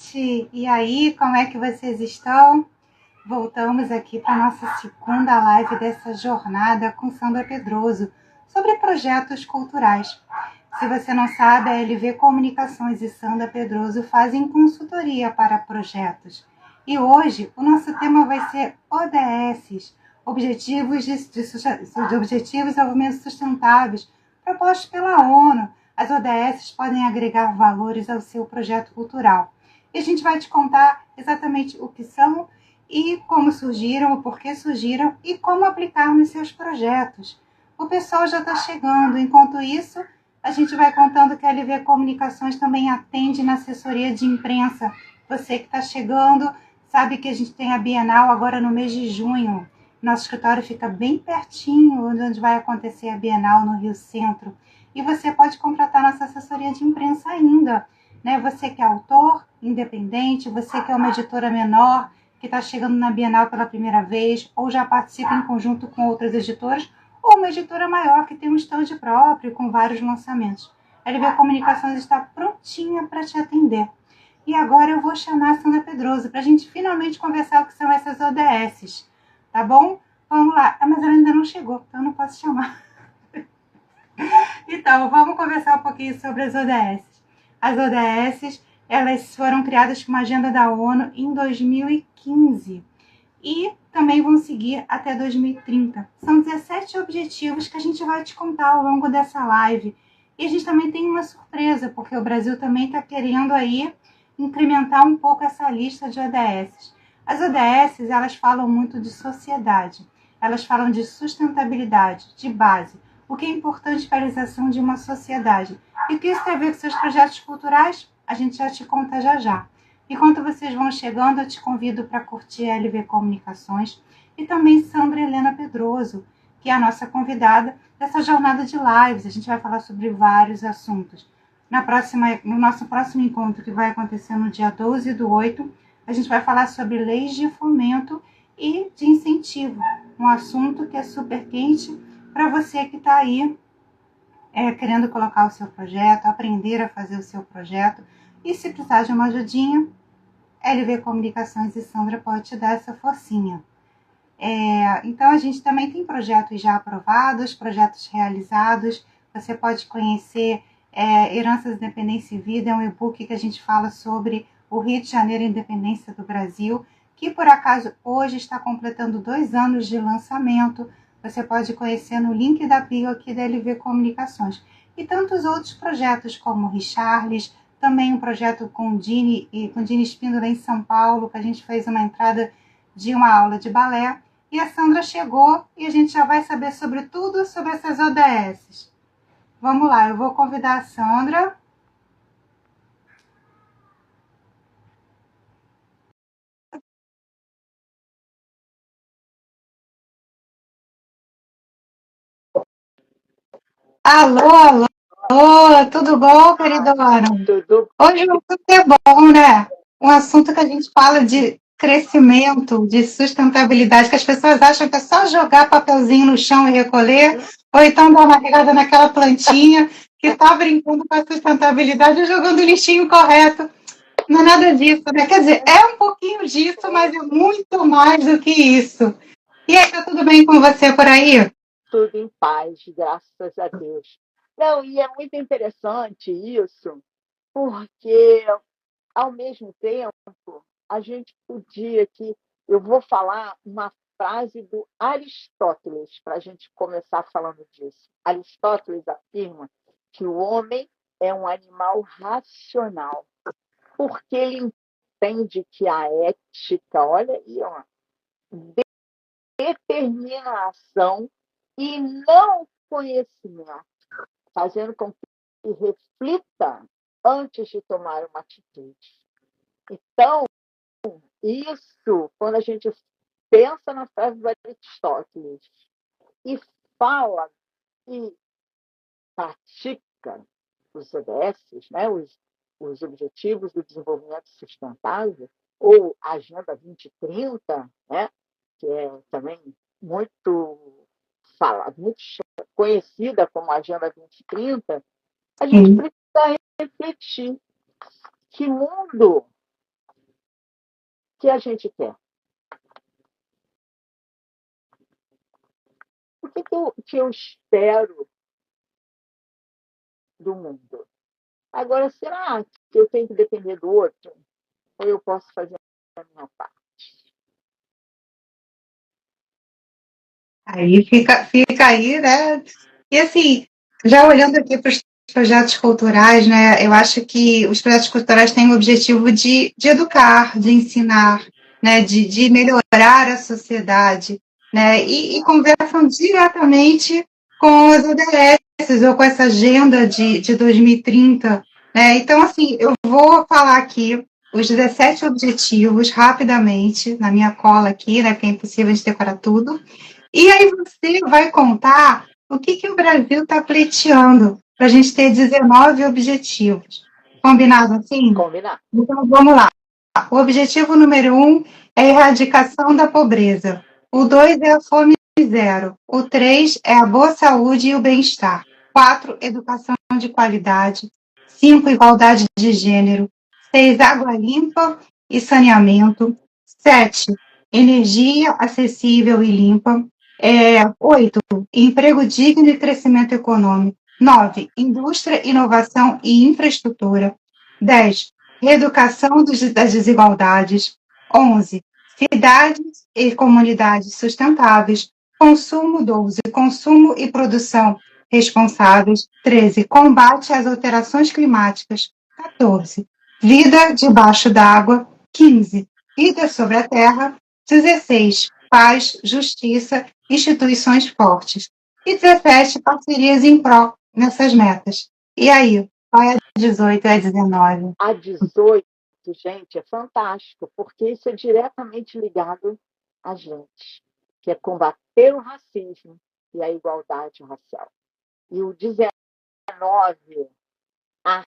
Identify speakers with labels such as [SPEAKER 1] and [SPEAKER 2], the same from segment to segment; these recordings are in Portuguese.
[SPEAKER 1] gente! E aí, como é que vocês estão? Voltamos aqui para a nossa segunda live dessa jornada com Sandra Pedroso sobre projetos culturais. Se você não sabe, a LV Comunicações e Sandra Pedroso fazem consultoria para projetos. E hoje o nosso tema vai ser ODS, Objetivos de Desenvolvimento Sustentáveis, propostos pela ONU. As ODS podem agregar valores ao seu projeto cultural. E a gente vai te contar exatamente o que são e como surgiram, o porquê surgiram e como aplicar nos seus projetos. O pessoal já está chegando. Enquanto isso, a gente vai contando que a LV Comunicações também atende na assessoria de imprensa. Você que está chegando, sabe que a gente tem a Bienal agora no mês de junho. Nosso escritório fica bem pertinho onde vai acontecer a Bienal, no Rio Centro. E você pode contratar nossa assessoria de imprensa ainda. Né? Você que é autor, independente, você que é uma editora menor, que está chegando na Bienal pela primeira vez, ou já participa em conjunto com outras editoras, ou uma editora maior que tem um stand próprio com vários lançamentos. A LV Comunicações está prontinha para te atender. E agora eu vou chamar a Sandra Pedroso para a gente finalmente conversar o que são essas ODS. Tá bom? Vamos lá. Mas ela ainda não chegou, então eu não posso chamar. Então, vamos conversar um pouquinho sobre as ODS. As ODS, elas foram criadas com uma agenda da ONU em 2015 e também vão seguir até 2030. São 17 objetivos que a gente vai te contar ao longo dessa live. E a gente também tem uma surpresa, porque o Brasil também está querendo aí incrementar um pouco essa lista de ODS. As ODS, elas falam muito de sociedade, elas falam de sustentabilidade, de base, o que é importante para a realização de uma sociedade. E o que isso tem a ver com seus projetos culturais? A gente já te conta já já. Enquanto vocês vão chegando, eu te convido para curtir a LV Comunicações e também Sandra Helena Pedroso, que é a nossa convidada dessa jornada de lives. A gente vai falar sobre vários assuntos. No nosso próximo encontro, que vai acontecer no dia 12/8, a gente vai falar sobre leis de fomento e de incentivo, um assunto que é super quente para você que está aí querendo colocar o seu projeto, aprender a fazer o seu projeto. E se precisar de uma ajudinha, LV Comunicações e Sandra pode te dar essa forcinha. Então, a gente também tem projetos já aprovados, projetos realizados. Você pode conhecer Heranças, Independência e Vida, é um e-book que a gente fala sobre o Rio de Janeiro, Independência do Brasil, que por acaso hoje está completando 2 anos de lançamento. Você pode conhecer no link da bio aqui da LV Comunicações. E tantos outros projetos como o Richarlis, também um projeto com o Dini Espíndola em São Paulo, que a gente fez uma entrada de uma aula de balé. E a Sandra chegou e a gente já vai saber sobre tudo sobre essas ODS. Vamos lá, eu vou convidar a Sandra. Alô, alô, tudo bom, queridona?
[SPEAKER 2] Tudo
[SPEAKER 1] Hoje o assunto é bom, né? Um assunto que a gente fala de crescimento, de sustentabilidade, que as pessoas acham que é só jogar papelzinho no chão e recolher, ou então dar uma regada naquela plantinha que está brincando com a sustentabilidade e jogando o lixinho correto. Não é nada disso, né? Quer dizer, é um pouquinho disso, mas é muito mais do que isso. E aí, tá tudo bem com você por aí?
[SPEAKER 2] tudo em paz, graças a Deus. Não, e é muito interessante isso, porque, ao mesmo tempo, a gente podia aqui. Eu vou falar uma frase do Aristóteles, para a gente começar falando disso. Aristóteles afirma que o homem é um animal racional, porque ele entende que a ética, olha aí, ó, determina a ação e não conhecimento, fazendo com que reflita antes de tomar uma atitude. Então, isso, quando a gente pensa na frase do Aristóteles e fala e pratica os ODS, né, os Objetivos do Desenvolvimento Sustentável, ou Agenda 2030, né, que é também muito muito conhecida como Agenda 2030, a gente precisa refletir que mundo que a gente quer? O que eu espero do mundo? Agora, será que eu tenho que depender do outro? Ou eu posso fazer a minha parte?
[SPEAKER 1] Aí fica aí, né? E assim, já olhando aqui para os projetos culturais, né? Eu acho que os projetos culturais têm o objetivo de educar, de ensinar, né? De melhorar a sociedade, né? E conversam diretamente com os ODS ou com essa agenda de 2030, né? Então, assim, eu vou falar aqui os 17 objetivos rapidamente na minha cola aqui, né? Porque é impossível de decorar tudo. E aí você vai contar o que o Brasil está pleiteando para a gente ter 19 objetivos. Combinado assim?
[SPEAKER 2] Combinar.
[SPEAKER 1] Então vamos lá. O objetivo número 1 é a erradicação da pobreza. O 2 é a fome zero. O 3 é a boa saúde e o bem-estar. 4, educação de qualidade. 5, igualdade de gênero. 6, água limpa e saneamento. 7, energia acessível e limpa. 8, emprego digno e crescimento econômico. 9, indústria, inovação e infraestrutura. 10, reeducação das desigualdades. 11, cidades e comunidades sustentáveis. Consumo. 12, consumo e produção responsáveis. 13, combate às alterações climáticas. 14, vida debaixo d'água. 15, vida sobre a terra. 16, paz, justiça, instituições fortes. E 17, parcerias em prol nessas metas. E aí, qual é a 18 e a 19?
[SPEAKER 2] A 18, gente, é fantástico, porque isso é diretamente ligado a gente, que é combater o racismo e a igualdade racial. E o 19, arte,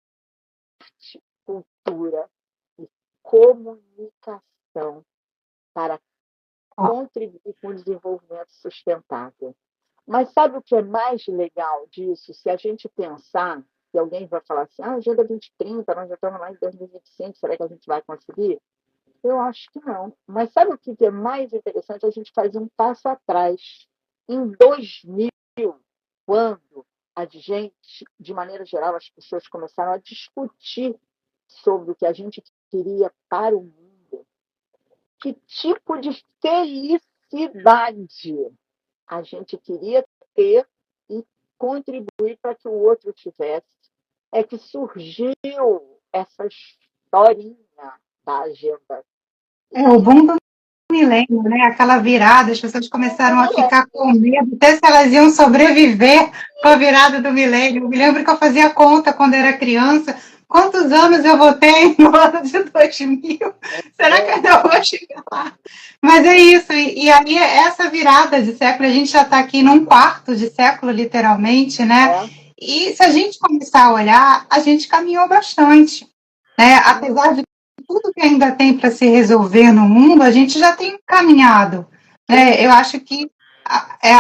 [SPEAKER 2] cultura e comunicação para contribuir com o desenvolvimento sustentável. Mas sabe o que é mais legal disso? Se a gente pensar, que alguém vai falar assim, Agenda 2030, nós já estamos lá em 2025, será que a gente vai conseguir? Eu acho que não. Mas sabe o que é mais interessante? A gente faz um passo atrás. Em 2000, quando a gente, de maneira geral, as pessoas começaram a discutir sobre o que a gente queria para o mundo, que tipo de felicidade a gente queria ter e contribuir para que o outro tivesse, é que surgiu essa historinha da agenda.
[SPEAKER 1] O boom do milênio, né? Aquela virada, as pessoas começaram a ficar com medo, até se elas iam sobreviver com a virada do milênio. Eu me lembro que eu fazia conta quando era criança. Quantos anos eu vou ter no ano de 2000? Será que ainda vou chegar lá? Mas é isso, e aí essa virada de século, a gente já está aqui num quarto de século, literalmente, né? E se a gente começar a olhar, a gente caminhou bastante, né? Apesar de tudo que ainda tem para se resolver no mundo, a gente já tem caminhado, né? Eu acho que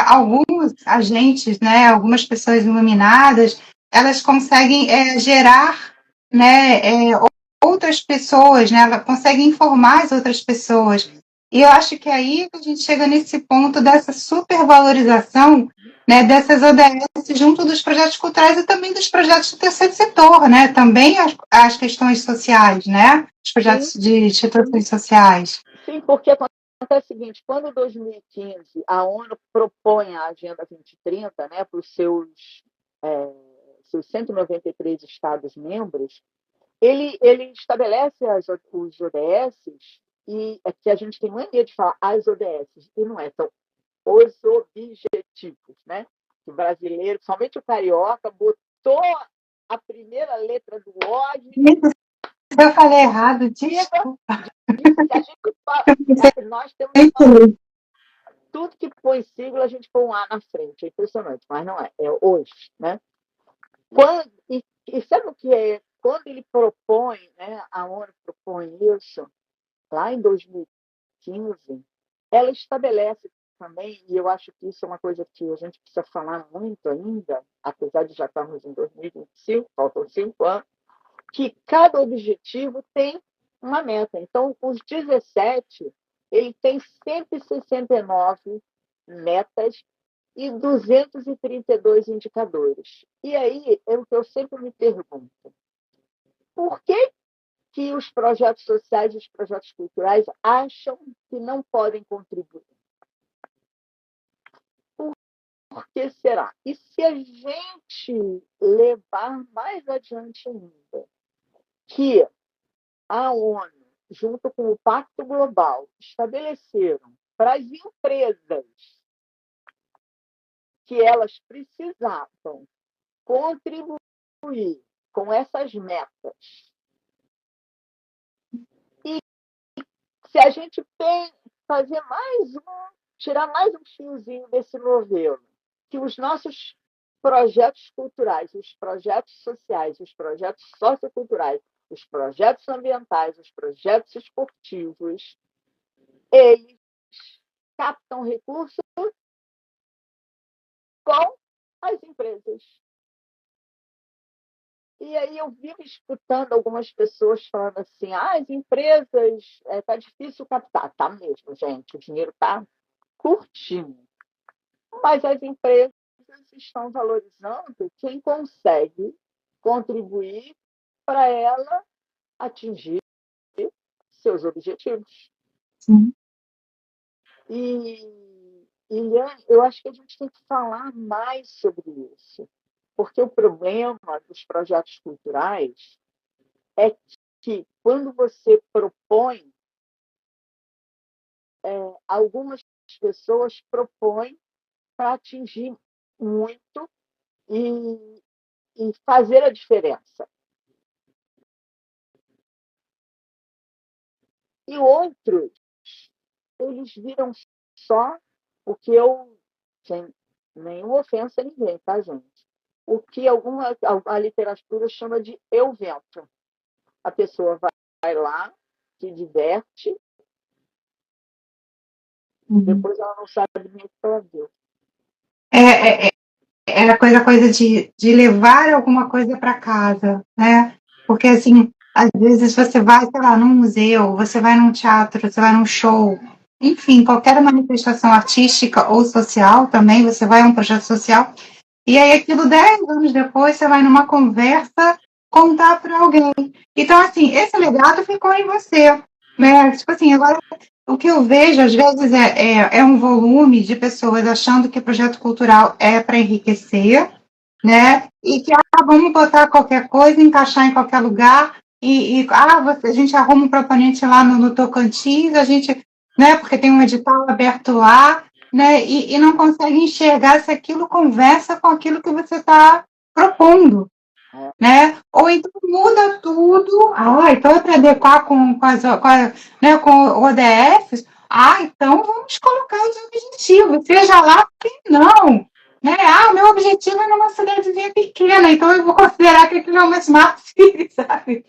[SPEAKER 1] alguns agentes, né, algumas pessoas iluminadas, elas conseguem gerar, né, outras pessoas, né? Elas conseguem informar as outras pessoas. E eu acho que é aí que a gente chega nesse ponto dessa supervalorização, né, dessas ODS junto dos projetos culturais e também dos projetos do terceiro setor, né? Também as questões sociais, né? Os projetos de instituições sociais.
[SPEAKER 2] Sim, porque acontece o seguinte, quando em 2015 a ONU propõe a Agenda 2030, né, para os seus 193 Estados-membros, ele estabelece os ODS, e aqui a gente tem mania de falar as ODS, e não é, são os objetivos, né? O brasileiro, somente o carioca, botou a primeira letra do O.
[SPEAKER 1] Eu falei errado, desculpa.
[SPEAKER 2] A gente fala, nós temos tudo que põe sigla, a gente põe um A na frente. É impressionante, mas não é. É hoje, né? E sabe o que é? Quando ele propõe, né, a ONU propõe isso, lá em 2015, ela estabelece também, e eu acho que isso é uma coisa que a gente precisa falar muito ainda, apesar de já estarmos em 2025, faltam 5 anos, que cada objetivo tem uma meta. Então, os 17, ele tem 169 metas e 232 indicadores. E aí é o que eu sempre me pergunto: por que os projetos sociais e os projetos culturais acham que não podem contribuir? Por que será? E se a gente levar mais adiante ainda, que a ONU, junto com o Pacto Global, estabeleceram para as empresas que elas precisavam contribuir com essas metas. E se a gente fazer tirar mais um fiozinho desse novelo, que os nossos projetos culturais, os projetos sociais, os projetos socioculturais, os projetos ambientais, os projetos esportivos, eles captam recursos com as empresas. E aí eu vivo escutando algumas pessoas falando assim: as empresas, tá difícil captar. Tá mesmo, gente, o dinheiro tá curtinho. Mas as empresas estão valorizando quem consegue contribuir para ela atingir seus objetivos.
[SPEAKER 1] Sim.
[SPEAKER 2] E eu acho que a gente tem que falar mais sobre isso, porque o problema dos projetos culturais é que quando você propõe, algumas pessoas propõem para atingir muito e fazer a diferença. E outros, eles viram só o que eu, sem nenhuma ofensa a ninguém, tá, gente? O que a literatura chama de evento. A pessoa vai lá, se diverte, depois ela não sabe nem o que ela viu.
[SPEAKER 1] É a coisa de levar alguma coisa para casa, né? Porque, assim, às vezes você vai, sei lá, num museu, você vai num teatro, você vai num show, enfim, qualquer manifestação artística ou social também, você vai a um projeto social, e aí aquilo 10 anos depois você vai numa conversa contar para alguém. Então, assim, esse legado ficou em você, né? Tipo assim, agora o que eu vejo, às vezes, é um volume de pessoas achando que o projeto cultural é para enriquecer, né? E que vamos botar qualquer coisa, encaixar em qualquer lugar, a gente arruma um proponente lá no Tocantins, a gente, né? Porque tem um edital aberto lá, né? E não consegue enxergar se aquilo conversa com aquilo que você está propondo. Né? Ou então muda tudo, então é para adequar com ODFs, então vamos colocar os objetivos, seja lá que não. Né? Meu objetivo é numa cidadezinha pequena, então eu vou considerar que aquilo é uma smart city, sabe?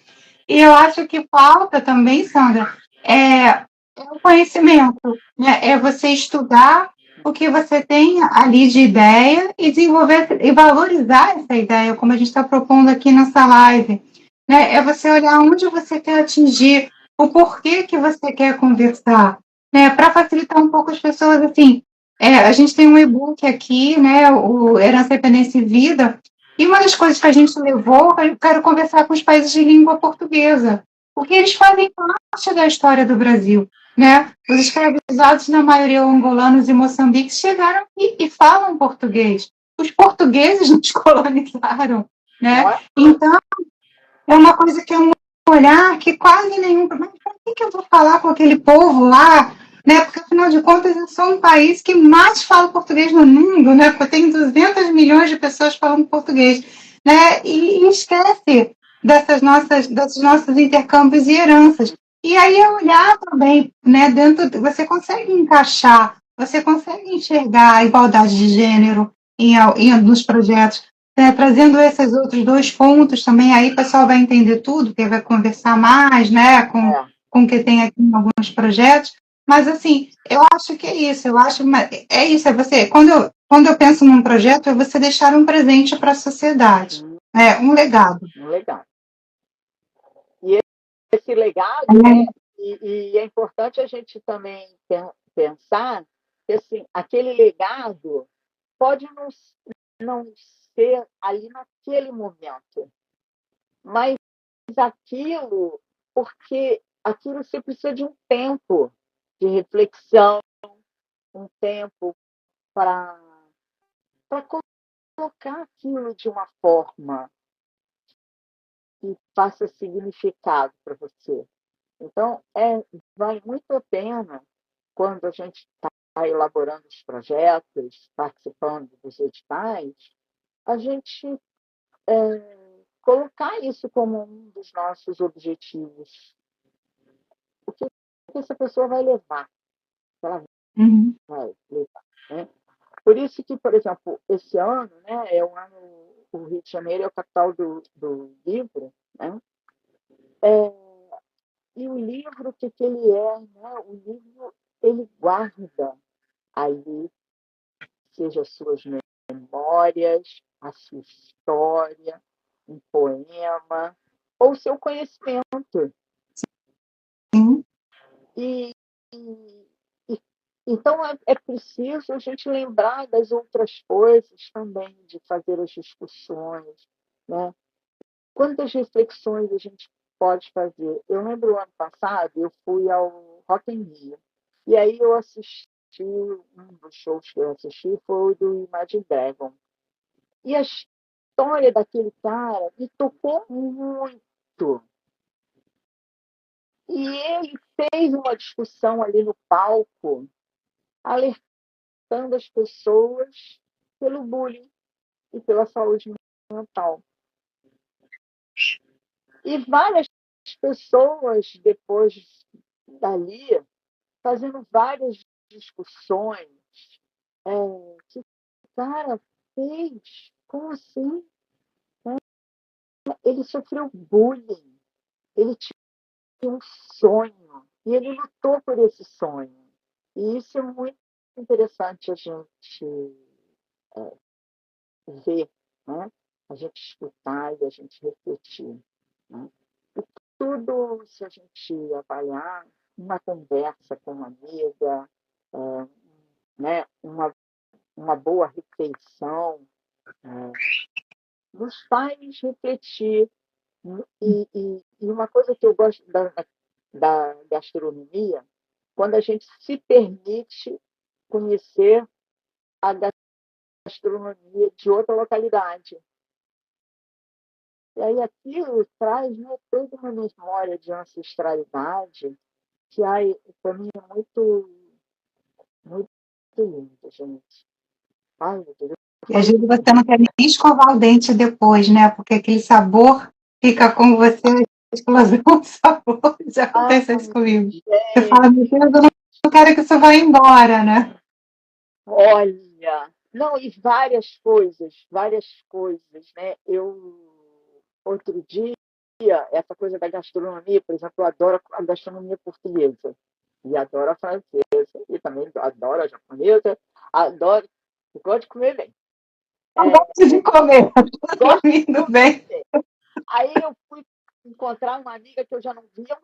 [SPEAKER 1] E eu acho que falta também, Sandra, é o conhecimento, né? É você estudar o que você tem ali de ideia e desenvolver e valorizar essa ideia, como a gente está propondo aqui nessa live. Né? É você olhar onde você quer atingir, o porquê que você quer conversar. Né? Para facilitar um pouco as pessoas, assim, a gente tem um e-book aqui, né? O Herança, Dependência e Vida, e uma das coisas que a gente levou, eu quero conversar com os países de língua portuguesa, porque eles fazem parte da história do Brasil. Né? Os escravizados, na maioria angolanos e moçambiques, chegaram e falam português. Os portugueses nos colonizaram. Né? Então, é uma coisa que é um olhar que quase nenhum. Mas por que eu vou falar com aquele povo lá? Né? Porque, afinal de contas, eu sou um país que mais fala português no mundo, né? Porque tem 200 milhões de pessoas falando português. Né? E esquece desses nossos intercâmbios e heranças. E aí é olhar também, né? Você consegue encaixar, você consegue enxergar a igualdade de gênero nos projetos, trazendo esses outros dois pontos também, aí o pessoal vai entender tudo, porque vai conversar mais, né, com o que tem aqui em alguns projetos. Mas, assim, eu acho que é isso, é você, quando eu penso num projeto, é você deixar um presente para a sociedade, um legado.
[SPEAKER 2] Um legado. E esse legado, né? E é importante a gente também pensar que assim, aquele legado pode não ser ali naquele momento, mas aquilo, porque aquilo você precisa de um tempo de reflexão, um tempo para colocar aquilo de uma forma que faça significado para você. Então, vale muito a pena, quando a gente está elaborando os projetos, participando dos editais, a gente colocar isso como um dos nossos objetivos. O que essa pessoa vai levar? Ela vai levar, né? Por isso que, por exemplo, esse ano, né, é o ano, o Rio de Janeiro é o capital do livro, né? E o livro, o que ele é? Né? O livro, ele guarda ali, seja as suas memórias, a sua história, um poema, ou seu conhecimento.
[SPEAKER 1] Sim.
[SPEAKER 2] E, então é preciso a gente lembrar das outras coisas também, de fazer as discussões, né? Quantas reflexões a gente pode fazer? Eu lembro, ano passado, eu fui ao Rock in Rio. E aí eu assisti, um dos shows que eu assisti foi o do Imagine Dragon. E a história daquele cara me tocou muito. E ele fez uma discussão ali no palco, alertando as pessoas pelo bullying e pela saúde mental. E várias pessoas, depois dali, fazendo várias discussões. Que o cara fez? Como assim? Ele sofreu bullying, ele tinha um sonho e ele lutou por esse sonho. E isso é muito interessante a gente ver, né? A gente escutar e a gente refletir. Né? E tudo, se a gente avaliar, uma conversa com uma amiga, né? Uma boa refeição, nos faz refletir. E uma coisa que eu gosto da gastronomia, quando a gente se permite conhecer a gastronomia de outra localidade. E aí aquilo traz, né, toda uma memória de ancestralidade que, para mim, é muito, muito lindo, gente. Ai, meu Deus,
[SPEAKER 1] E às vezes você não quer nem escovar o dente depois, né? Porque aquele sabor fica com você, explosão de sabor. Já aconteceu isso comigo. Você fala, meu Deus, eu não quero que isso vá embora, né?
[SPEAKER 2] olha, não, e várias coisas, né? Outro dia, essa coisa da gastronomia, por exemplo, eu adoro a gastronomia portuguesa e adoro a francesa e também adoro a japonesa, adoro, eu gosto de comer bem.
[SPEAKER 1] Eu gosto de comer, tô
[SPEAKER 2] Gosto de
[SPEAKER 1] indo bem.
[SPEAKER 2] comer. Aí eu fui encontrar uma amiga que eu já não via há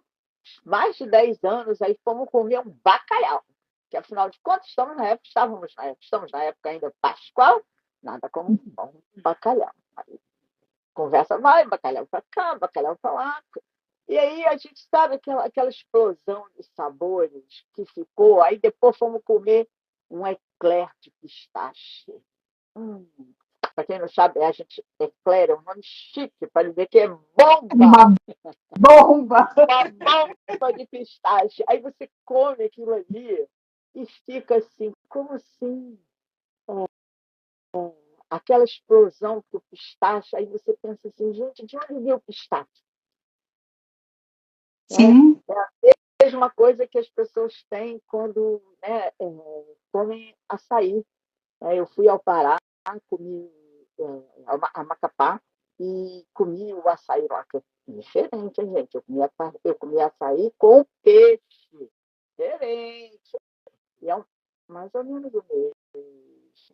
[SPEAKER 2] mais de 10 anos, aí fomos comer um bacalhau. Que afinal de contas, estamos na época ainda pascual, nada como um bom bacalhau. Aí, conversa vai, bacalhau para cá, bacalhau para lá. E aí a gente sabe aquela explosão de sabores que ficou. Aí depois fomos comer um eclair de pistache. Hum. Para quem não sabe, a gente eclair é um nome chique para dizer que é bomba.
[SPEAKER 1] Uma bomba.
[SPEAKER 2] Uma bomba de pistache. Aí você come aquilo ali e fica assim, como assim? Aquela explosão do pistache, aí você pensa assim, gente, de onde veio o pistache? Né?
[SPEAKER 1] Sim,
[SPEAKER 2] É a mesma coisa que as pessoas têm quando, né, comem açaí. Eu fui ao Pará, comi a Macapá e comi o açaí lá, que é diferente, hein, gente? Eu comi açaí com peixe, diferente. E é mais ou menos o mesmo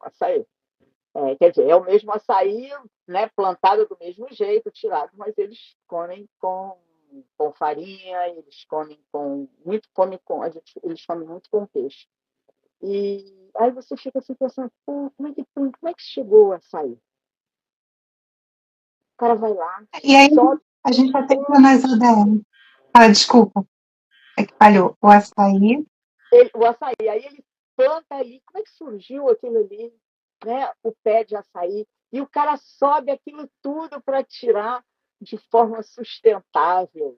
[SPEAKER 2] açaí. Quer dizer, é o mesmo açaí, né, plantado do mesmo jeito, tirado, mas eles comem com com farinha, eles comem com muito, eles comem muito com peixe. E aí você fica assim pensando, pô, como é que chegou a sair? O cara vai lá,
[SPEAKER 1] E aí
[SPEAKER 2] sobe
[SPEAKER 1] a gente vai ter que nas ODS. Ah, desculpa, é que falhou. O açaí.
[SPEAKER 2] o açaí, aí ele planta ali, como é que surgiu aquilo ali, né? O pé de açaí, e o cara sobe aquilo tudo para tirar de forma sustentável.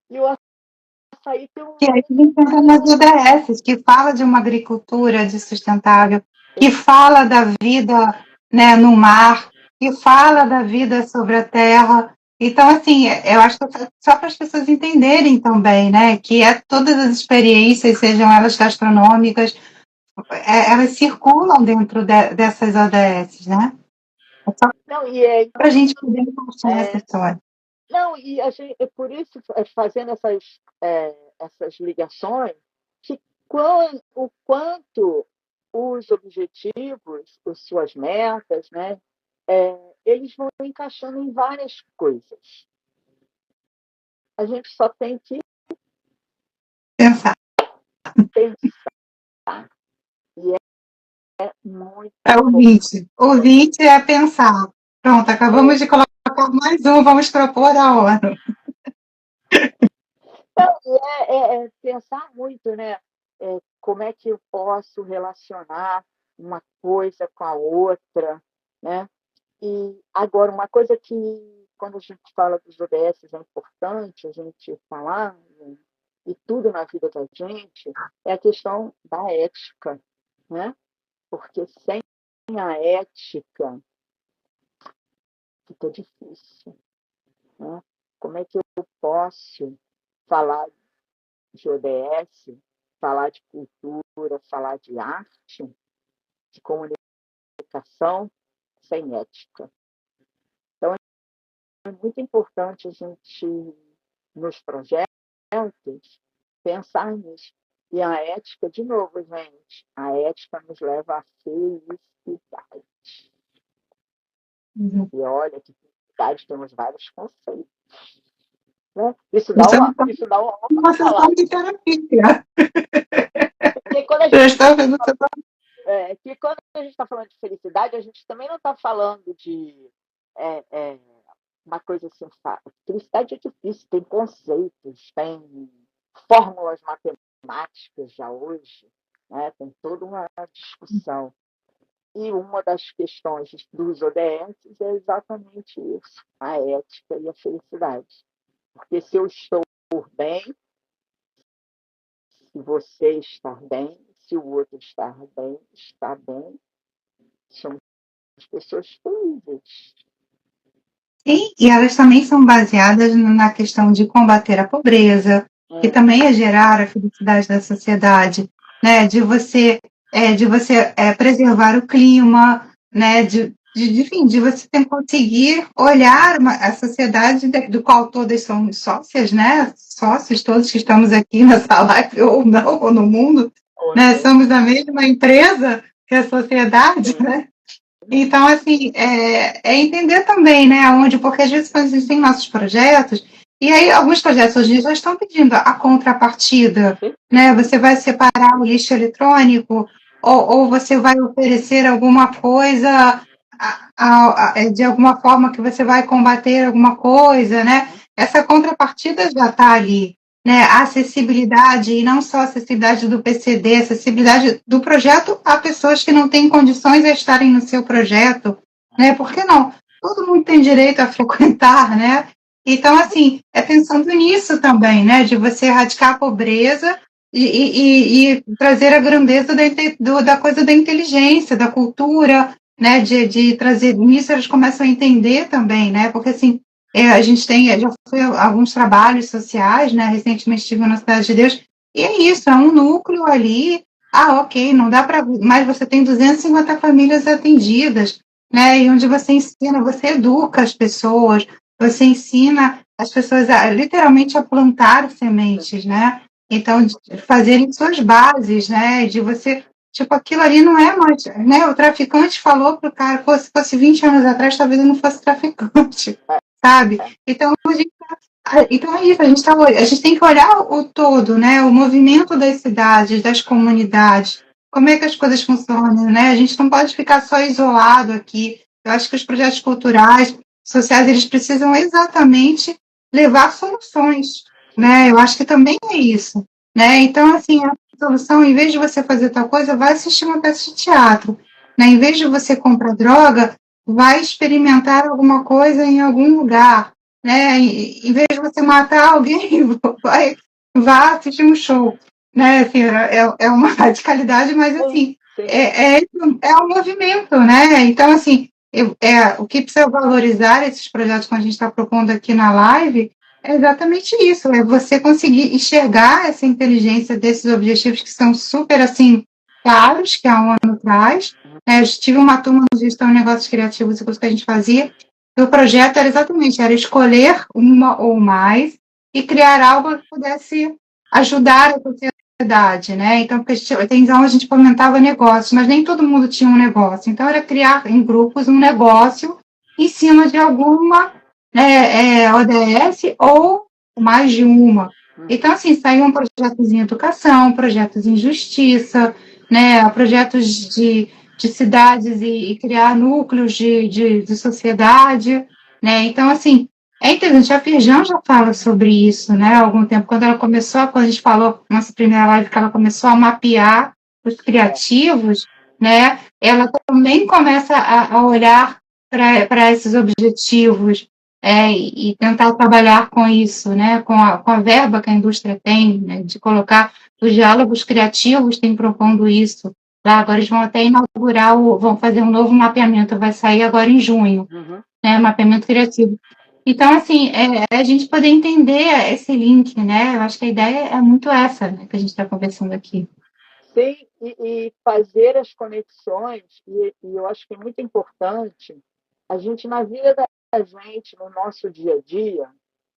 [SPEAKER 2] E o açaí tem
[SPEAKER 1] E aí a gente entra nas ODS, que fala de uma agricultura de sustentável, que fala da vida, né, no mar, que fala da vida sobre a terra. Então, assim, eu acho que só para as pessoas entenderem também, né, que todas as experiências, sejam elas gastronômicas, elas circulam dentro dessas ODS, né? É só
[SPEAKER 2] não, e é,
[SPEAKER 1] para a gente poder encaixar essa
[SPEAKER 2] é,
[SPEAKER 1] história.
[SPEAKER 2] não, e a gente, é por isso, fazendo essas ligações, que o quanto os objetivos, as suas metas, né, eles vão encaixando em várias coisas. A gente só tem que
[SPEAKER 1] Pensar.
[SPEAKER 2] pensar. E é muito
[SPEAKER 1] É
[SPEAKER 2] importante.
[SPEAKER 1] o 20 é pensar. Pronto, acabamos de colocar mais um, vamos propor a ONU.
[SPEAKER 2] Então, pensar muito, né? Como é que eu posso relacionar uma coisa com a outra, né? E agora, uma coisa que, quando a gente fala dos ODS, é importante a gente falar, né? E tudo na vida da gente, é a questão da ética, né? Porque sem a ética fica difícil, né? Como é que eu posso falar de ODS, falar de cultura, falar de arte, de comunicação, sem ética? Então, é muito importante a gente, nos projetos, pensar nisso. E a ética, de novo, gente, a ética nos leva à felicidade. E olha que felicidade temos vários conceitos. Né? Isso dá uma aula para falar.
[SPEAKER 1] Sessão de terapia.
[SPEAKER 2] Porque quando a
[SPEAKER 1] Já
[SPEAKER 2] gente
[SPEAKER 1] está vendo você.
[SPEAKER 2] que quando a gente está falando de felicidade, a gente também não está falando de uma coisa assim. Felicidade é difícil, tem conceitos, tem fórmulas matemáticas já hoje, né? Tem toda uma discussão. E uma das questões dos ODS é exatamente isso, a ética e a felicidade. Porque se eu estou bem, se você está bem, se o outro está bem, somos pessoas felizes.
[SPEAKER 1] Sim, e elas também são baseadas na questão de combater a pobreza, que também é gerar a felicidade da sociedade, né? De você preservar o clima, né? Enfim, de você conseguir olhar a sociedade do qual todas somos sócias, né? Sócios, todos que estamos aqui nessa live, ou não, ou no mundo, né? Somos da mesma empresa que a sociedade, né? Então, assim, entender também, né, onde, porque às vezes existem nossos projetos, e aí alguns projetos hoje já estão pedindo a contrapartida, né, você vai separar o lixo eletrônico, ou você vai oferecer alguma coisa, de alguma forma que você vai combater alguma coisa, né, essa contrapartida já está ali, né, a acessibilidade, e não só a acessibilidade do PCD, a acessibilidade do projeto a pessoas que não têm condições de estarem no seu projeto, né? Por que não? Todo mundo tem direito a frequentar, né? Então, assim, é pensando nisso também, né? De você erradicar a pobreza e trazer a grandeza da coisa da inteligência, da cultura, né? De trazer nisso eles começam a entender também, né? Porque, assim, a gente já foi a alguns trabalhos sociais, né? Recentemente estive na Cidade de Deus, e é isso, é um núcleo ali. Ah, ok, não dá para. Mas você tem 250 famílias atendidas, né? E onde você ensina, você educa as pessoas, você ensina as pessoas literalmente a plantar sementes, né? Então, de fazerem suas bases, né? De você. Tipo, aquilo ali não é mais. Né? O traficante falou para o cara, pô, se fosse 20 anos atrás, talvez eu não fosse traficante, sabe? Então, a gente Então é isso, a gente tem que olhar o todo, né? O movimento das cidades, das comunidades, como é que as coisas funcionam, né? A gente não pode ficar só isolado aqui. Eu acho que os projetos culturais, sociais, eles precisam exatamente levar soluções, né? Eu acho que também é isso, né? Então, assim, a solução, em vez de você fazer tal coisa, vai assistir uma peça de teatro, né? Em vez de você comprar droga, vai experimentar alguma coisa em algum lugar, né? Em vez de você matar alguém, vai, vá assistir um show, né? Assim, é uma radicalidade, mas
[SPEAKER 2] Sim,
[SPEAKER 1] assim
[SPEAKER 2] sim.
[SPEAKER 1] é um movimento, né? Então assim, o que precisa valorizar esses projetos que a gente está propondo aqui na live é exatamente isso, é você conseguir enxergar essa inteligência desses objetivos que são super assim caros, que a ONU traz. Né? Eu tive uma turma de gestão de negócios criativos, e coisa que a gente fazia, o projeto era exatamente, era escolher uma ou mais e criar algo que pudesse ajudar a sociedade, né? Então, porque então a gente fomentava negócios, mas nem todo mundo tinha um negócio. Então, era criar em grupos um negócio em cima de alguma ODS ou mais de uma. Então, assim, saíam projetos em educação, projetos em justiça, né? Projetos de cidades e criar núcleos de sociedade, né? Então, assim, é interessante, a Firjan já fala sobre isso, né, há algum tempo, quando a gente falou, nossa primeira live, que ela começou a mapear os
[SPEAKER 2] É.
[SPEAKER 1] criativos, né, ela também começa a olhar para esses objetivos e tentar trabalhar com isso, né, com a verba que a indústria tem, né, de colocar os diálogos criativos, tem propondo isso. Tá? Agora eles vão até inaugurar, vão fazer um novo mapeamento, vai sair agora em junho,
[SPEAKER 2] Uhum.
[SPEAKER 1] né, mapeamento criativo. Então, assim, a gente poder entender esse link, né? Eu acho que a ideia é muito essa, né, que a gente está conversando aqui.
[SPEAKER 2] Sim, e fazer as conexões, e eu acho que é muito importante a gente, na vida da gente, no nosso dia a dia,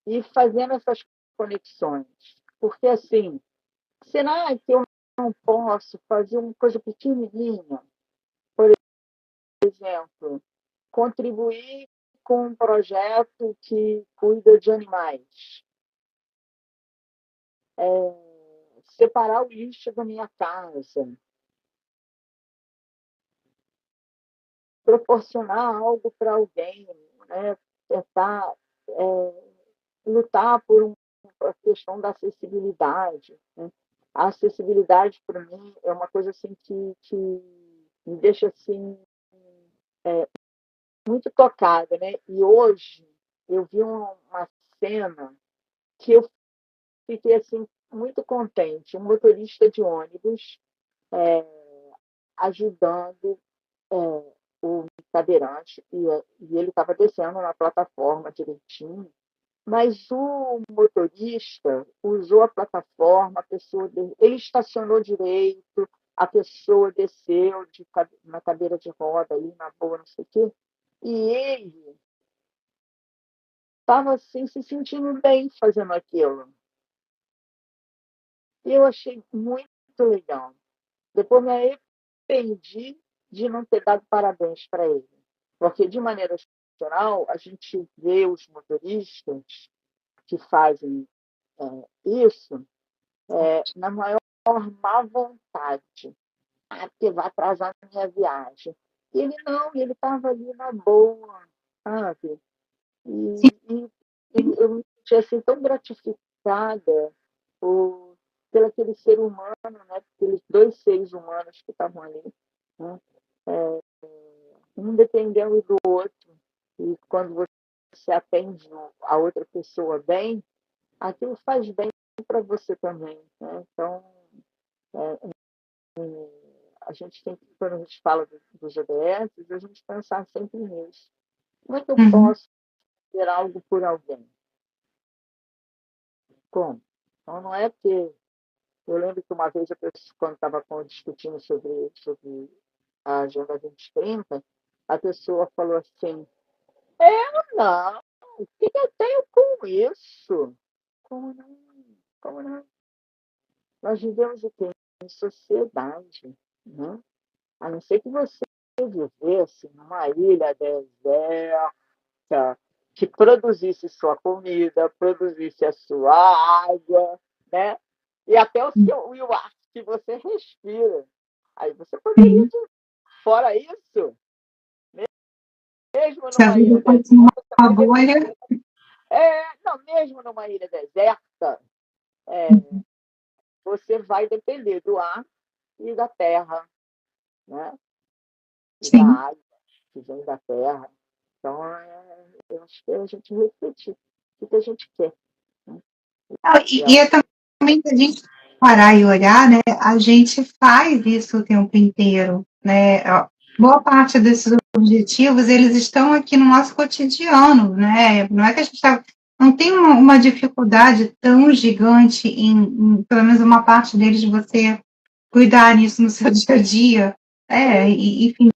[SPEAKER 2] ir fazendo essas conexões. Porque, assim, será que eu não posso fazer uma coisa pequenininha, por exemplo, contribuir com um projeto que cuida de animais, separar o lixo da minha casa, proporcionar algo para alguém, né? Tentar lutar por a questão da acessibilidade. Né? A acessibilidade, para mim, é uma coisa assim que me deixa assim muito tocada, né? E hoje eu vi uma cena que eu fiquei assim muito contente. Um motorista de ônibus ajudando o cadeirante e ele estava descendo na plataforma direitinho. Mas o motorista usou a plataforma, a pessoa ele estacionou direito, a pessoa desceu na cadeira de roda ali, na boa, não sei o quê, e ele estava assim, se sentindo bem fazendo aquilo. E eu achei muito legal. Depois me arrependi de não ter dado parabéns para ele, porque, de maneira geral, a gente vê os motoristas que fazem isso na maior má vontade. Ah, porque vai atrasar a minha viagem. E ele não, ele estava ali na boa, sabe?
[SPEAKER 1] Sim.
[SPEAKER 2] E eu me senti assim, tão gratificada por, pelo aquele ser humano, né? Aqueles dois seres humanos que estavam ali, né? Um dependendo do outro. E quando você atende a outra pessoa bem, aquilo faz bem para você também. Né? Então, a gente tem que, quando a gente fala dos ODS, a gente pensar sempre nisso. Como é que eu
[SPEAKER 1] Uhum.
[SPEAKER 2] posso ter algo por alguém? Como? Então, não é que. Eu lembro que uma vez, quando estava discutindo sobre a Agenda 2030, a pessoa falou assim: não, o que eu tenho com isso? Como não? Como não? Nós vivemos o quê? Em sociedade. Né? A não ser que você vivesse numa ilha deserta, que produzisse sua comida, produzisse a sua água, né? E até o ar que você respira. Aí você poderia,
[SPEAKER 1] sim.
[SPEAKER 2] fora isso, mesmo
[SPEAKER 1] Se a
[SPEAKER 2] numa
[SPEAKER 1] vida
[SPEAKER 2] ilha
[SPEAKER 1] fosse
[SPEAKER 2] deserta, você
[SPEAKER 1] uma
[SPEAKER 2] vai
[SPEAKER 1] bolha,
[SPEAKER 2] depender. Não, mesmo numa ilha deserta, é, você vai depender do ar e da terra, né? E da
[SPEAKER 1] sim.
[SPEAKER 2] água que vem da terra. Então, eu acho que a gente refletir o que a gente quer. Né?
[SPEAKER 1] Não, e é também que a gente parar e olhar, né? A gente faz isso o tempo inteiro, né? Boa parte desses objetivos, eles estão aqui no nosso cotidiano, né? Não é que a gente não tem uma dificuldade tão gigante pelo menos uma parte deles, de você cuidar nisso no seu dia a dia. Enfim,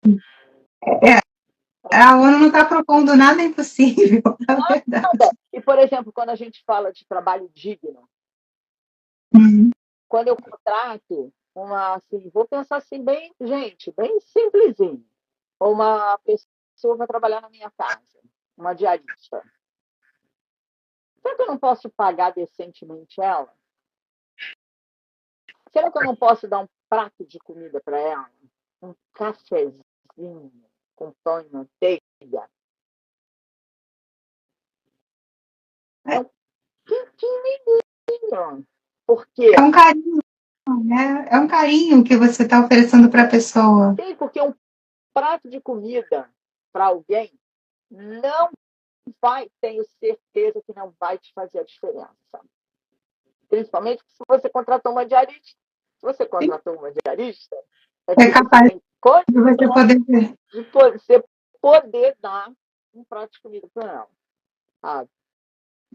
[SPEAKER 1] a ONU não está propondo nada impossível, na verdade.
[SPEAKER 2] Nada. E, por exemplo, quando a gente fala de trabalho digno,
[SPEAKER 1] Uhum.
[SPEAKER 2] quando eu contrato assim, vou pensar assim, bem, gente, bem simplesinho. Uma pessoa vai trabalhar na minha casa, uma diarista. Será que eu não posso pagar decentemente ela? Será que eu não posso dar um prato de comida para ela? Um cafezinho com pão e manteiga? É um pequenininho. Por
[SPEAKER 1] É
[SPEAKER 2] quê?
[SPEAKER 1] um carinho, né? É um carinho que você está oferecendo para a pessoa.
[SPEAKER 2] Sim, porque um prato de comida para alguém não vai, tenho certeza que não vai te fazer a diferença. Principalmente se você contratou uma diarista. Se você contratou uma diarista, é
[SPEAKER 1] É
[SPEAKER 2] porque você
[SPEAKER 1] capaz
[SPEAKER 2] tem
[SPEAKER 1] de você
[SPEAKER 2] condição
[SPEAKER 1] poder ver.
[SPEAKER 2] de você poder dar um prato de comida para ela. Sabe?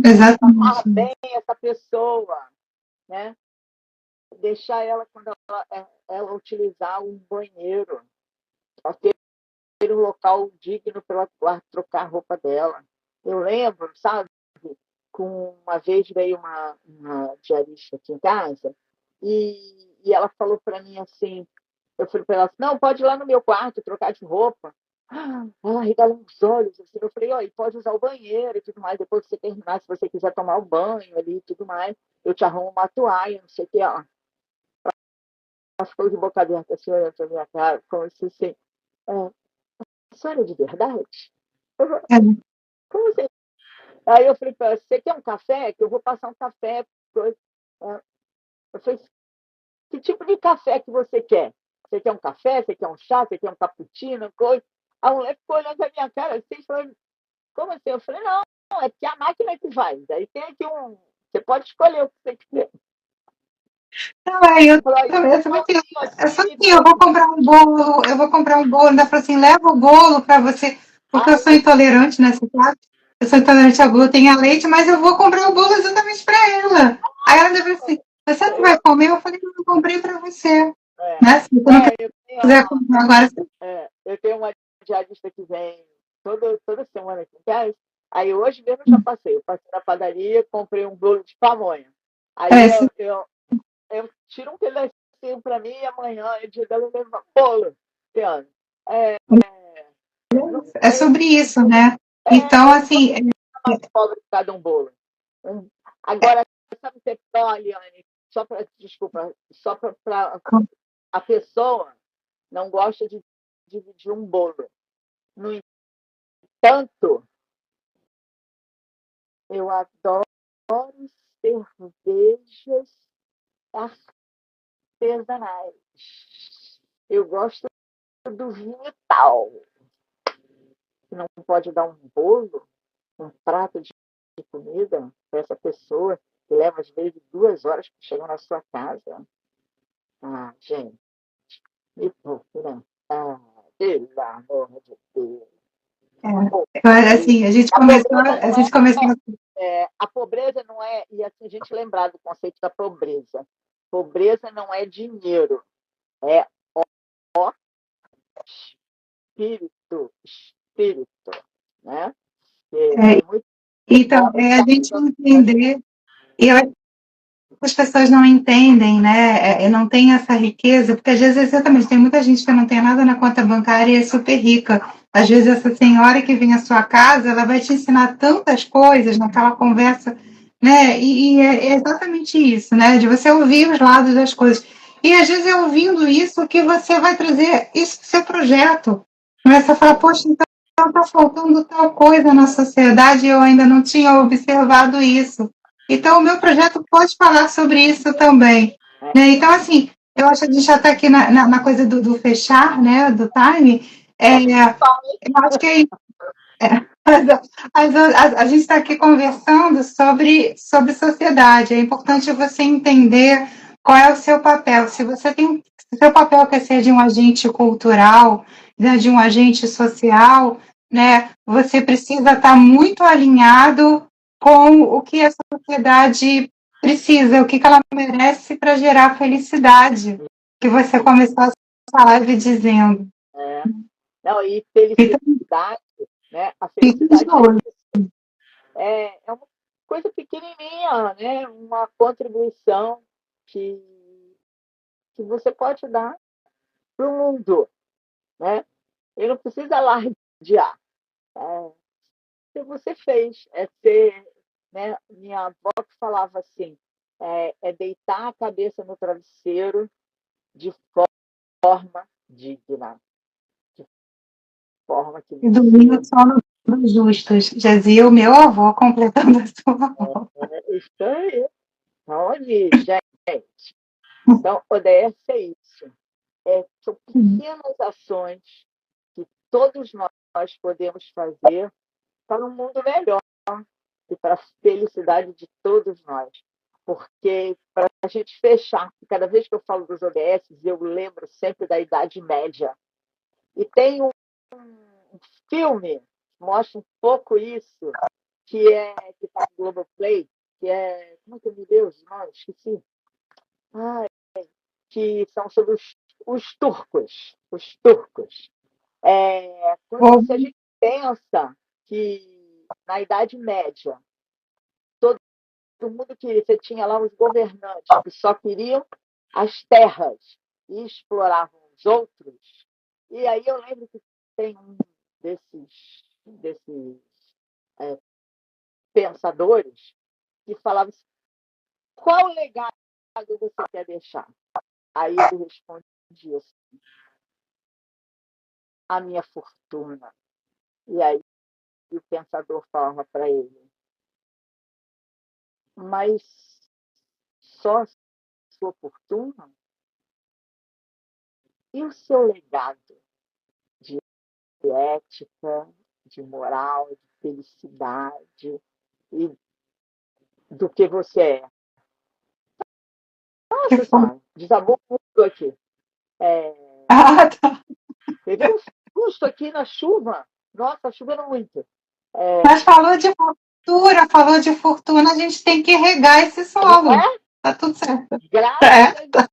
[SPEAKER 2] Tratar
[SPEAKER 1] Exatamente.
[SPEAKER 2] bem essa pessoa, né? Deixar ela, quando ela utilizar um banheiro, ter um local digno para ela trocar a roupa dela. Eu lembro, sabe, uma vez veio uma diarista aqui em casa e ela falou para mim assim, eu falei para ela assim, não, pode ir lá no meu quarto trocar de roupa. Ela regalou os olhos, assim, eu falei, e pode usar o banheiro e tudo mais, depois que você terminar, se você quiser tomar o banho ali e tudo mais, eu te arrumo uma toalha, não sei o que, ó. Ela ficou de boca aberta, assim, olhando pra minha cara, como se assim, a senhora é de verdade? Eu falei,
[SPEAKER 1] É,
[SPEAKER 2] como assim? Aí eu falei para ela, você quer um café? Que eu vou passar um café. Eu falei, que tipo de café que você quer? Você quer um café? Você quer um chá? Você quer um cappuccino? Coisa? A mulher ficou olhando a minha cara assim, falando, como assim? Eu falei, não, é porque a máquina que faz. Aí tem aqui um. Você pode escolher o que você quiser.
[SPEAKER 1] não, eu
[SPEAKER 2] Falou, aí tem
[SPEAKER 1] também,
[SPEAKER 2] um pãozinho
[SPEAKER 1] é só
[SPEAKER 2] aqui,
[SPEAKER 1] assim,
[SPEAKER 2] tem um.
[SPEAKER 1] eu vou comprar um bolo, ainda falou assim, leva o bolo para você, porque eu
[SPEAKER 2] Ai,
[SPEAKER 1] sou intolerante nessa parte, eu sou intolerante a glúten e a leite, mas eu vou comprar o bolo exatamente para ela. Aí ela falou assim, você não vai
[SPEAKER 2] eu,
[SPEAKER 1] comer? Eu falei, eu comprei para você,
[SPEAKER 2] é,
[SPEAKER 1] né? Se você não
[SPEAKER 2] eu tenho
[SPEAKER 1] quiser comprar agora, você...
[SPEAKER 2] eu tenho uma diarista que vem toda semana aqui em casa. Aí hoje mesmo eu já passei. Eu passei na padaria, comprei um bolo de pamonha. Aí
[SPEAKER 1] é,
[SPEAKER 2] eu tiro um pedacinho para mim e amanhã é dia dela levar bolo. Entendeu? É, não
[SPEAKER 1] é
[SPEAKER 2] tem,
[SPEAKER 1] sobre isso, né? Então,
[SPEAKER 2] eu não vou
[SPEAKER 1] assim,
[SPEAKER 2] mais pobre por causa de um bolo. Agora, sabe o que é, Liane? Desculpa, só para a pessoa não gosta de dividir um bolo. No entanto, eu adoro cervejas artesanais. Eu gosto do vinho tal. Não pode dar um bolo, um prato de comida para essa pessoa que leva às vezes 2 horas para chegar na sua casa. Ah, gente, me poupe, né? Ah, pelo amor de Deus.
[SPEAKER 1] assim,
[SPEAKER 2] A
[SPEAKER 1] a
[SPEAKER 2] pobreza
[SPEAKER 1] gente começou,
[SPEAKER 2] a pobreza não é, e assim, a gente lembrar do conceito da pobreza. Pobreza não é dinheiro, é espírito, né? Porque
[SPEAKER 1] é,
[SPEAKER 2] tem muito
[SPEAKER 1] então,
[SPEAKER 2] pobre que
[SPEAKER 1] a
[SPEAKER 2] está
[SPEAKER 1] gente
[SPEAKER 2] precisando de ajuda.
[SPEAKER 1] entender, e eu acho que as pessoas não entendem, né? Não tem essa riqueza, porque às vezes exatamente tem muita gente que não tem nada na conta bancária e é super rica. Às vezes essa senhora que vem à sua casa, ela vai te ensinar tantas coisas naquela conversa, né? E é exatamente isso, né? De você ouvir os lados das coisas. E às vezes é ouvindo isso que você vai trazer isso para o seu projeto. Começa a falar, poxa, então está faltando tal coisa na sociedade e eu ainda não tinha observado isso. Então o meu projeto pode falar sobre isso também. Né? Então, assim, eu acho que a gente já está aqui na coisa do fechar, né? Do time. Eu acho que é isso. A gente está aqui conversando sobre sociedade. É importante você entender qual é o seu papel. Se você tem, se o seu papel quer ser de um agente cultural, né, de um agente social, né, você precisa estar muito alinhado com o que a sociedade precisa, o que ela merece para gerar felicidade, que você começou a sua live dizendo.
[SPEAKER 2] Não, e
[SPEAKER 1] Então,
[SPEAKER 2] felicidade, né? A
[SPEAKER 1] fique de
[SPEAKER 2] felicidade
[SPEAKER 1] olho.
[SPEAKER 2] é uma coisa pequenininha, né? Uma contribuição que, que você pode dar para o mundo, né? E não precisa alardear. É, que você fez, é ser, né? Minha avó que falava assim, é deitar a cabeça no travesseiro de forma digna, de forma que
[SPEAKER 1] E dormir
[SPEAKER 2] você...
[SPEAKER 1] o sono dos justos. Jazia, o meu avô, completando a sua avó.
[SPEAKER 2] Isso aí. Onde, gente? Então, ODS é isso. São pequenas ações que todos nós podemos fazer para um mundo melhor e para a felicidade de todos nós. Porque, para a gente fechar, cada vez que eu falo dos ODS, eu lembro sempre da Idade Média. E tem um filme que mostra um pouco isso, que está no Globoplay, que é. Como é que meu Deus, não, esqueci. Ah, que são sobre os turcos. Os turcos. Se a gente pensa que na Idade Média todo mundo que você tinha lá os governantes que só queriam as terras e exploravam os outros. E aí eu lembro que tem um desses é, pensadores que falava assim, qual legado você quer deixar? Aí ele respondia assim, a minha fortuna. E aí o pensador falava para ele, mas só sua fortuna? E o seu legado de ética, de moral, de felicidade e do que você é?
[SPEAKER 1] Que
[SPEAKER 2] Nossa
[SPEAKER 1] foi?
[SPEAKER 2] Senhora, desabou tudo aqui.
[SPEAKER 1] Ah, tá.
[SPEAKER 2] Teve um susto aqui na chuva. Nossa, chovendo muito.
[SPEAKER 1] Mas falou de fortuna, a gente tem que regar esse
[SPEAKER 2] Não
[SPEAKER 1] solo.
[SPEAKER 2] é?
[SPEAKER 1] Tá tudo certo.
[SPEAKER 2] Graças
[SPEAKER 1] É.
[SPEAKER 2] a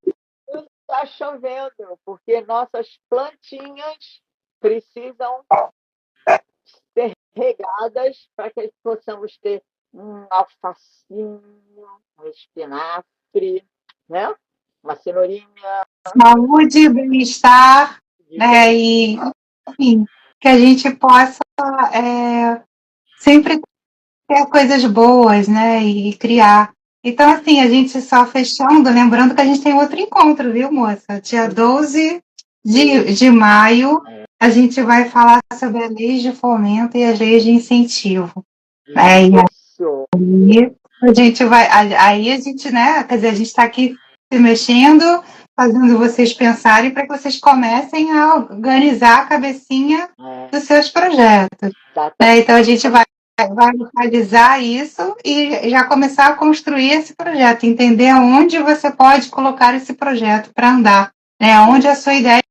[SPEAKER 2] Deus está chovendo, porque nossas plantinhas precisam ser regadas para que possamos ter um alfacinho, um espinafre, né? Uma cenourinha
[SPEAKER 1] Saúde, bem-estar,
[SPEAKER 2] de
[SPEAKER 1] né?
[SPEAKER 2] bem.
[SPEAKER 1] E, enfim, que a gente possa sempre ter coisas boas, né? E criar. Então, assim, a gente só fechando, lembrando que a gente tem outro encontro, viu, moça? Dia 12 de maio, a gente vai falar sobre as leis de fomento e as leis de incentivo. Né? E
[SPEAKER 2] Isso.
[SPEAKER 1] aí a gente vai, aí a gente, né? Quer dizer, a gente está aqui se mexendo, fazendo vocês pensarem para que vocês comecem a organizar a cabecinha dos seus projetos. Né? Então a gente vai localizar isso e já começar a construir esse projeto, entender aonde você pode colocar esse projeto para andar, né? Onde a sua ideia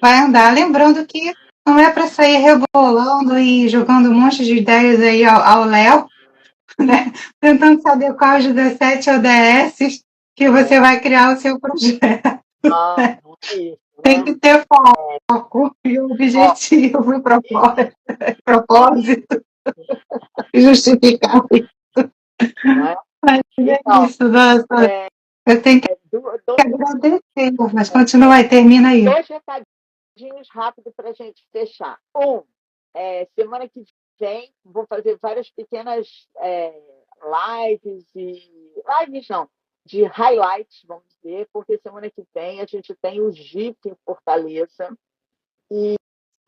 [SPEAKER 1] vai andar. Lembrando que não é para sair rebolando e jogando um monte de ideias aí ao Léo, né? Tentando saber quais 17 ODS que você vai criar o seu projeto.
[SPEAKER 2] Não, não é isso,
[SPEAKER 1] Tem
[SPEAKER 2] né?
[SPEAKER 1] que ter foco e
[SPEAKER 2] Ó,
[SPEAKER 1] objetivo e propósito justificável.
[SPEAKER 2] não é?
[SPEAKER 1] Mas é
[SPEAKER 2] Então,
[SPEAKER 1] isso, nossa.
[SPEAKER 2] é,
[SPEAKER 1] Eu tenho que
[SPEAKER 2] dois,
[SPEAKER 1] agradecer, mas continua aí, termina aí.
[SPEAKER 2] dois recadinhos. recadinhos rápidos para a gente fechar. Semana que vem vou fazer várias pequenas lives lives não, de highlights, vamos dizer, porque semana que vem a gente tem o GIF em Fortaleza e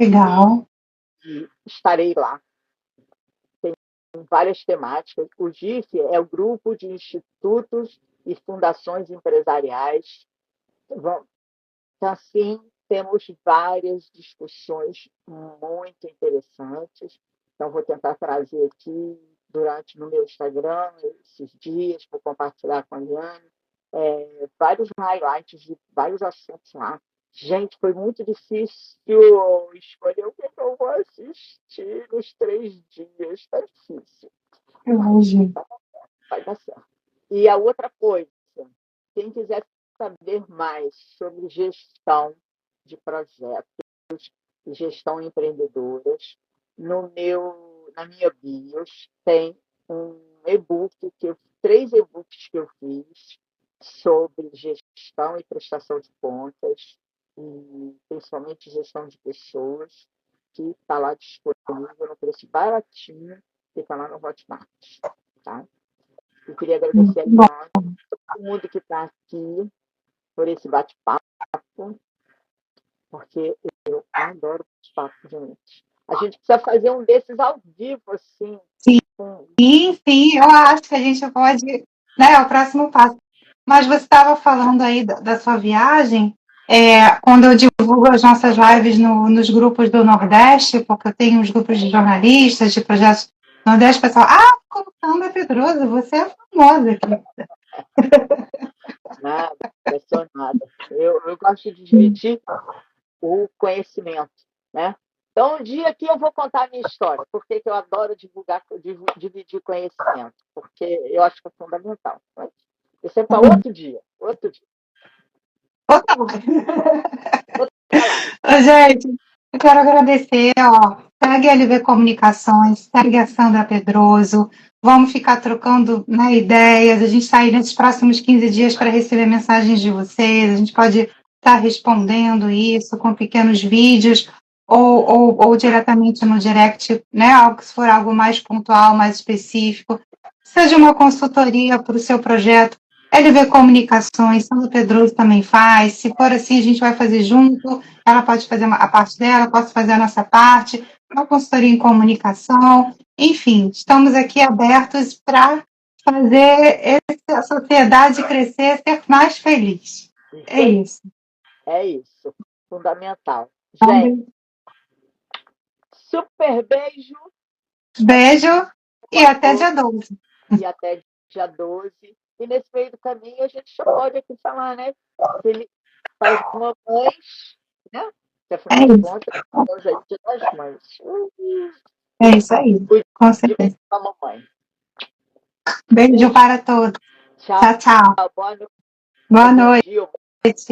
[SPEAKER 1] Legal.
[SPEAKER 2] estarei lá. Tem várias temáticas. O GIF é o grupo de institutos e fundações empresariais. Então, assim, temos várias discussões muito interessantes. Então, vou tentar trazer aqui no meu Instagram esses dias para compartilhar com a Liane vários highlights de vários assuntos lá. Gente, foi muito difícil escolher o que eu vou assistir nos 3 dias. Está difícil.
[SPEAKER 1] Imagino.
[SPEAKER 2] Vai dar certo. E a outra coisa, quem quiser saber mais sobre gestão de projetos e gestão empreendedoras, na minha bios tem um e-book, 3 e-books que eu fiz sobre gestão e prestação de contas, e principalmente gestão de pessoas, que está lá disponível no preço baratinho, que está lá no Hotmart. Tá? Eu queria agradecer a Liane, todo mundo que está aqui, por esse bate-papo, porque eu adoro bate-papo, gente. A gente precisa fazer um desses ao vivo, assim.
[SPEAKER 1] Sim, sim, eu acho que a gente pode, né, é o próximo passo. Mas você estava falando aí da sua viagem, quando eu divulgo as nossas lives nos grupos do Nordeste, porque eu tenho uns grupos de jornalistas, de projetos do Nordeste, o pessoal, como Sandra Pedroso, você é famosa aqui.
[SPEAKER 2] Nada, impressionada. Eu gosto de dividir o conhecimento, né? Então, um dia aqui eu vou contar a minha história, porque eu adoro dividir conhecimento, porque eu acho que é fundamental. Mas isso é para outro dia, outro dia.
[SPEAKER 1] Outra live. Gente, eu quero agradecer, segue a LV Comunicações, segue a Sandra Pedroso, vamos ficar trocando, né, ideias, a gente está aí nesses próximos 15 dias para receber mensagens de vocês, a gente pode estar respondendo isso com pequenos vídeos, ou diretamente no direct, né, se for algo mais pontual, mais específico, seja uma consultoria para o seu projeto, LV Comunicações, Sandra Pedroso também faz, se for assim a gente vai fazer junto, ela pode fazer a parte dela, posso fazer a nossa parte, uma consultoria em comunicação, enfim, estamos aqui abertos para fazer a sociedade crescer, ser mais feliz. É isso.
[SPEAKER 2] É isso, fundamental.
[SPEAKER 1] Então,
[SPEAKER 2] Gente, super beijo.
[SPEAKER 1] Beijo e até dia 12.
[SPEAKER 2] E até dia 12. E nesse meio do caminho a gente já pode aqui falar, né? Para as mamães, né? Que afinal de contas, estamos aí de das mães.
[SPEAKER 1] É isso aí, com certeza.
[SPEAKER 2] A mamãe.
[SPEAKER 1] Beijo para todos. Tchau, tchau. Boa noite.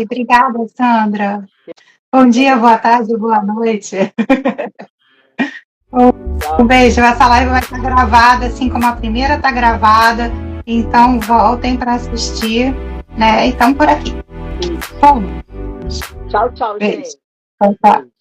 [SPEAKER 1] Obrigada, Sandra. Bom dia, boa tarde, boa noite. Um beijo. Essa live vai estar gravada, assim como a primeira está gravada. Então, voltem para assistir, né? E estamos por aqui.
[SPEAKER 2] Tchau, tchau,
[SPEAKER 1] beijo.
[SPEAKER 2] gente.
[SPEAKER 1] Tchau, tchau.